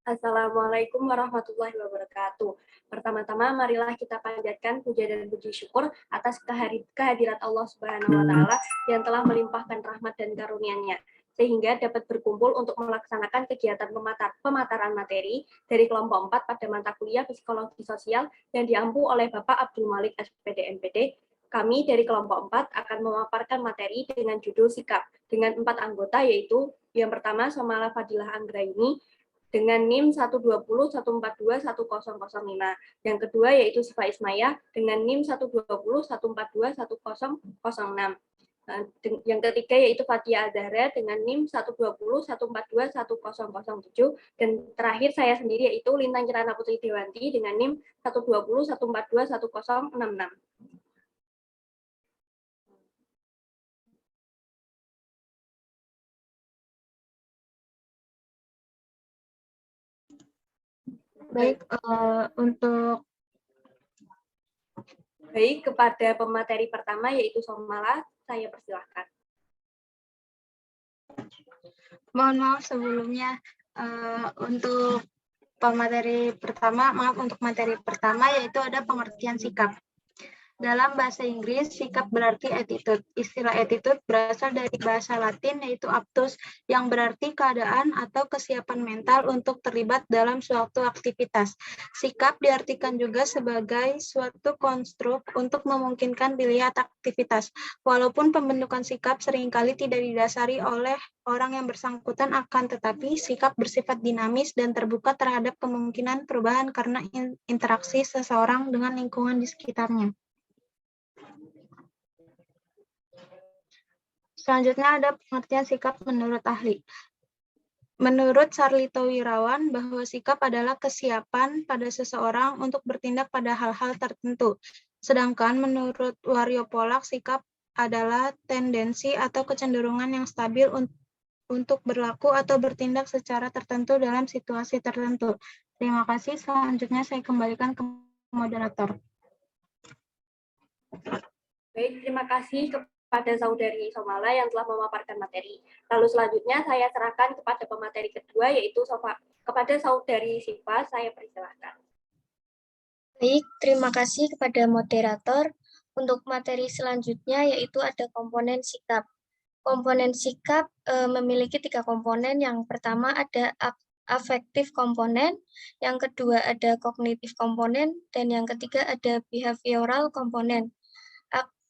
Assalamualaikum warahmatullahi wabarakatuh. Pertama-tama, marilah kita panjatkan puja dan puji syukur atas kehadirat Allah Subhanahu wa Ta'ala yang telah melimpahkan rahmat dan karunia-Nya, sehingga dapat berkumpul untuk melaksanakan kegiatan pemataran materi dari kelompok 4 pada mata kuliah Psikologi Sosial yang diampu oleh Bapak Abdul Malik SPD MPD. Kami dari kelompok 4 akan memaparkan materi dengan judul sikap dengan 4 anggota, yaitu yang pertama Somala Fadilah Anggraini dengan NIM 12014210005. Yang kedua yaitu Siva Ismaya dengan NIM 12014210006. Yang ketiga yaitu Fatia Azhara dengan NIM 12014210007. Dan terakhir saya sendiri yaitu Lintang Kirana Putri Dewanti dengan NIM 12014210066. Baik, kepada pemateri pertama yaitu Somala, saya persilahkan. Mohon maaf sebelumnya untuk materi pertama yaitu ada pengertian sikap. Dalam bahasa Inggris, sikap berarti attitude. Istilah attitude berasal dari bahasa Latin yaitu aptus, yang berarti keadaan atau kesiapan mental untuk terlibat dalam suatu aktivitas. Sikap diartikan juga sebagai suatu konstruk untuk memungkinkan pilihan aktivitas. Walaupun pembentukan sikap seringkali tidak didasari oleh orang yang bersangkutan, akan tetapi sikap bersifat dinamis dan terbuka terhadap kemungkinan perubahan karena interaksi seseorang dengan lingkungan di sekitarnya. Selanjutnya ada pengertian sikap menurut ahli. Menurut Sarlito Wirawan, bahwa sikap adalah kesiapan pada seseorang untuk bertindak pada hal-hal tertentu. Sedangkan menurut Wario Polak, sikap adalah tendensi atau kecenderungan yang stabil untuk berlaku atau bertindak secara tertentu dalam situasi tertentu. Terima kasih. Selanjutnya saya kembalikan ke moderator. Baik, terima kasih kepada Saudari Somala yang telah memaparkan materi. Lalu selanjutnya saya serahkan kepada pemateri kedua, yaitu kepada Saudari Siva, saya persilahkan. Baik, terima kasih kepada moderator. Untuk materi selanjutnya yaitu ada komponen sikap. Komponen sikap memiliki 3 komponen. Yang pertama ada affective komponen, yang kedua ada kognitif komponen, dan yang ketiga ada behavioral komponen.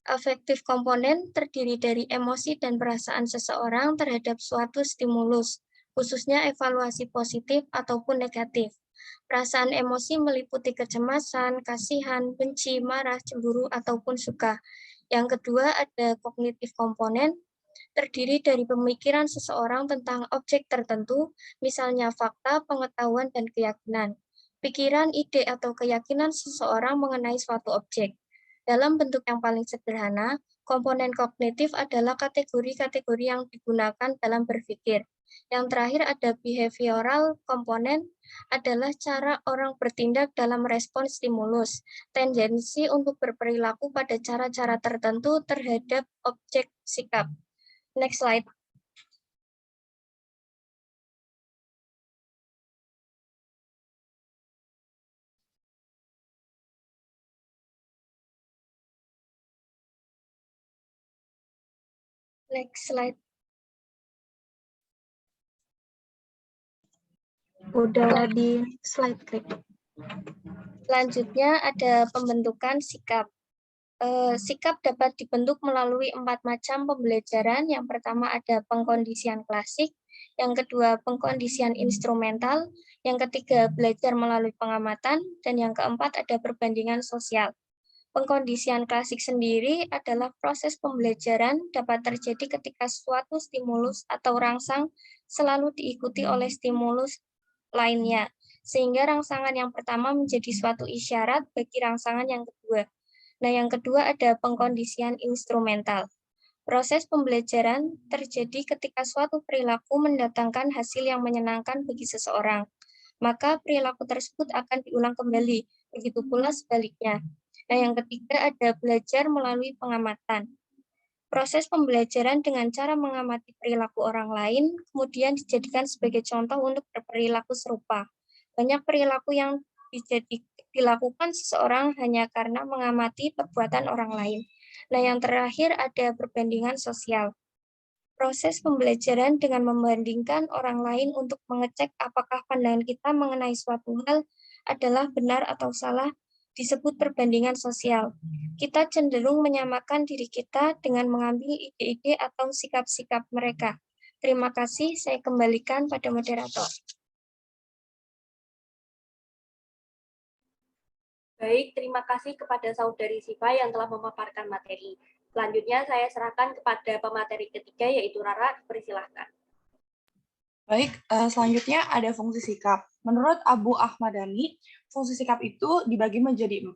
Affective komponen terdiri dari emosi dan perasaan seseorang terhadap suatu stimulus, khususnya evaluasi positif ataupun negatif. Perasaan emosi meliputi kecemasan, kasihan, benci, marah, cemburu, ataupun suka. Yang kedua ada kognitif komponen, terdiri dari pemikiran seseorang tentang objek tertentu, misalnya fakta, pengetahuan, dan keyakinan. Pikiran, ide, atau keyakinan seseorang mengenai suatu objek. Dalam bentuk yang paling sederhana, komponen kognitif adalah kategori-kategori yang digunakan dalam berpikir. Yang terakhir ada behavioral komponen, adalah cara orang bertindak dalam respon stimulus, tendensi untuk berperilaku pada cara-cara tertentu terhadap objek sikap. Next slide. Next slide. Udah di slide klik. Selanjutnya ada pembentukan sikap. Sikap dapat dibentuk melalui 4 macam pembelajaran. Yang pertama ada pengkondisian klasik, yang kedua pengkondisian instrumental, yang ketiga belajar melalui pengamatan, dan yang keempat ada perbandingan sosial. Pengkondisian klasik sendiri adalah proses pembelajaran dapat terjadi ketika suatu stimulus atau rangsang selalu diikuti oleh stimulus lainnya, sehingga rangsangan yang pertama menjadi suatu isyarat bagi rangsangan yang kedua. Nah, yang kedua ada pengkondisian instrumental. Proses pembelajaran terjadi ketika suatu perilaku mendatangkan hasil yang menyenangkan bagi seseorang. Maka perilaku tersebut akan diulang kembali, begitu pula sebaliknya. Nah, yang ketiga ada belajar melalui pengamatan. Proses pembelajaran dengan cara mengamati perilaku orang lain, kemudian dijadikan sebagai contoh untuk berperilaku serupa. Banyak perilaku yang dilakukan seseorang hanya karena mengamati perbuatan orang lain. Nah, yang terakhir ada perbandingan sosial. Proses pembelajaran dengan membandingkan orang lain untuk mengecek apakah pandangan kita mengenai suatu hal adalah benar atau salah disebut perbandingan sosial. Kita cenderung menyamakan diri kita dengan mengambil ide-ide atau sikap-sikap mereka. Terima kasih, saya kembalikan pada moderator. Baik, terima kasih kepada Saudari Siva yang telah memaparkan materi. Selanjutnya saya serahkan kepada pemateri ketiga, yaitu Rara. Persilahkan. Baik, selanjutnya ada fungsi sikap. Menurut Abu Ahmadani, fungsi sikap itu dibagi menjadi 4.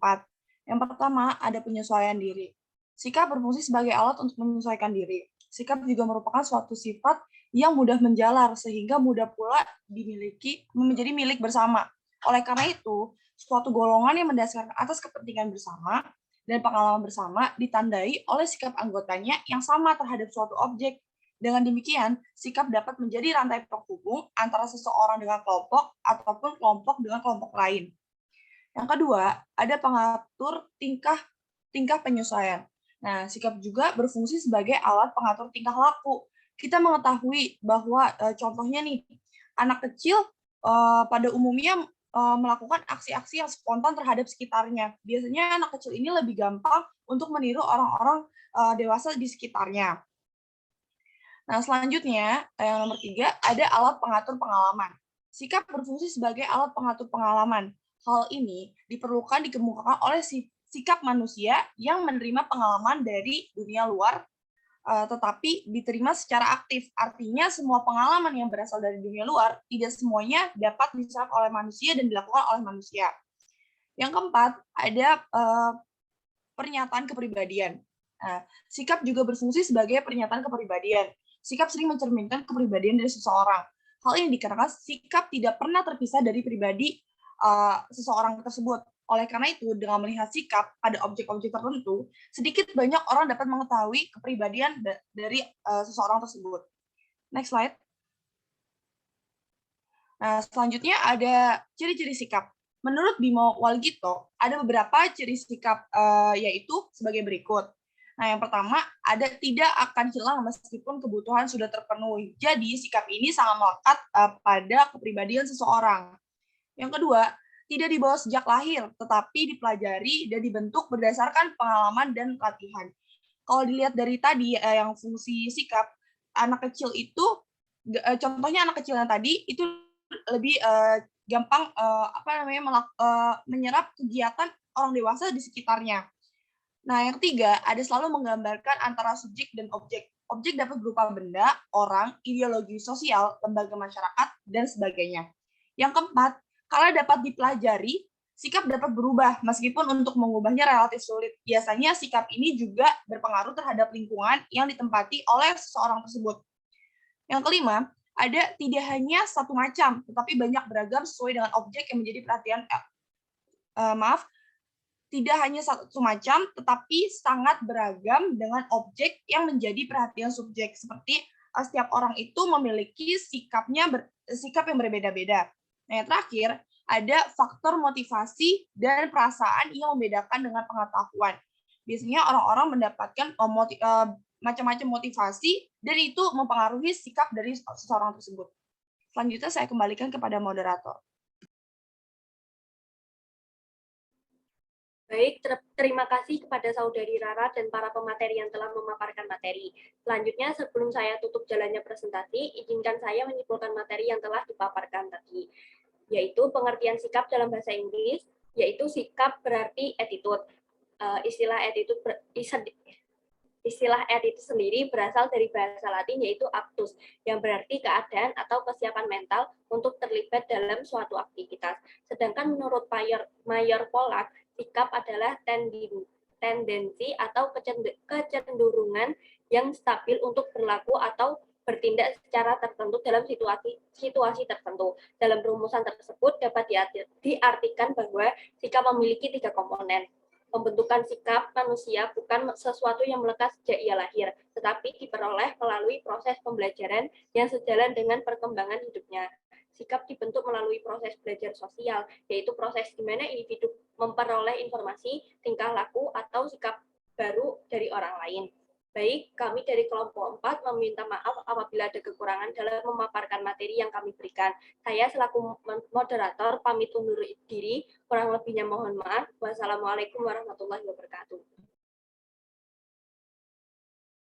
Yang pertama, ada penyesuaian diri. Sikap berfungsi sebagai alat untuk menyesuaikan diri. Sikap juga merupakan suatu sifat yang mudah menjalar, sehingga mudah pula dimiliki menjadi milik bersama. Oleh karena itu, suatu golongan yang mendasarkan atas kepentingan bersama dan pengalaman bersama ditandai oleh sikap anggotanya yang sama terhadap suatu objek. Dengan demikian, sikap dapat menjadi rantai penghubung antara seseorang dengan kelompok ataupun kelompok dengan kelompok lain. Yang kedua, ada pengatur tingkah penyesuaian. Nah, sikap juga berfungsi sebagai alat pengatur tingkah laku. Kita mengetahui bahwa contohnya nih, anak kecil pada umumnya melakukan aksi-aksi yang spontan terhadap sekitarnya. Biasanya anak kecil ini lebih gampang untuk meniru orang-orang dewasa di sekitarnya. Nah, selanjutnya, yang nomor 3, ada alat pengatur pengalaman. Sikap berfungsi sebagai alat pengatur pengalaman. Hal ini diperlukan dikemukakan oleh sikap manusia yang menerima pengalaman dari dunia luar, tetapi diterima secara aktif. Artinya, semua pengalaman yang berasal dari dunia luar, tidak semuanya dapat diserap oleh manusia dan dilakukan oleh manusia. Yang keempat, ada pernyataan kepribadian. Nah, sikap juga berfungsi sebagai pernyataan kepribadian. Sikap sering mencerminkan kepribadian dari seseorang. Hal ini dikarenakan sikap tidak pernah terpisah dari pribadi seseorang tersebut. Oleh karena itu, dengan melihat sikap pada objek-objek tertentu, sedikit banyak orang dapat mengetahui kepribadian dari seseorang tersebut. Next slide. Nah, selanjutnya ada ciri-ciri sikap. Menurut Bimo Walgito, ada beberapa ciri sikap yaitu sebagai berikut. Nah, yang pertama, ada tidak akan hilang meskipun kebutuhan sudah terpenuhi. Jadi, sikap ini sangat melekat pada kepribadian seseorang. Yang kedua, tidak dibawa sejak lahir, tetapi dipelajari dan dibentuk berdasarkan pengalaman dan pelatihan. Kalau dilihat dari tadi yang fungsi sikap, anak kecil itu, contohnya anak kecil yang tadi, itu lebih gampang menyerap kegiatan orang dewasa di sekitarnya. Nah, yang ketiga, ada selalu menggambarkan antara subjek dan objek. Objek dapat berupa benda, orang, ideologi sosial, lembaga masyarakat, dan sebagainya. Yang keempat, kalau dapat dipelajari, sikap dapat berubah, meskipun untuk mengubahnya relatif sulit. Biasanya sikap ini juga berpengaruh terhadap lingkungan yang ditempati oleh seseorang tersebut. Yang kelima, ada tidak hanya satu macam, tetapi banyak beragam sesuai dengan objek yang menjadi perhatian. Tidak hanya satu macam, tetapi sangat beragam dengan objek yang menjadi perhatian subjek. Seperti setiap orang itu memiliki sikap yang berbeda-beda. Nah, yang terakhir, ada faktor motivasi dan perasaan yang membedakan dengan pengetahuan. Biasanya orang-orang mendapatkan macam-macam motivasi, dan itu mempengaruhi sikap dari seseorang tersebut. Selanjutnya saya kembalikan kepada moderator. Baik, terima kasih kepada Saudari Rara dan para pemateri yang telah memaparkan materi. Selanjutnya, sebelum saya tutup jalannya presentasi, izinkan saya menyimpulkan materi yang telah dipaparkan tadi, yaitu pengertian sikap dalam bahasa Inggris, yaitu sikap berarti attitude. Istilah attitude sendiri berasal dari bahasa Latin yaitu actus, yang berarti keadaan atau kesiapan mental untuk terlibat dalam suatu aktivitas. Sedangkan menurut Mayor Pollak, sikap adalah tendensi atau kecenderungan yang stabil untuk berlaku atau bertindak secara tertentu dalam situasi tertentu. Dalam rumusan tersebut dapat diartikan bahwa sikap memiliki 3 komponen. Pembentukan sikap manusia bukan sesuatu yang melekat sejak ia lahir, tetapi diperoleh melalui proses pembelajaran yang sejalan dengan perkembangan hidupnya. Sikap dibentuk melalui proses belajar sosial, yaitu proses di mana individu memperoleh informasi, tingkah laku, atau sikap baru dari orang lain. Baik, kami dari kelompok 4 meminta maaf apabila ada kekurangan dalam memaparkan materi yang kami berikan. Saya selaku moderator pamit undur diri, kurang lebihnya mohon maaf. Wassalamualaikum warahmatullahi wabarakatuh.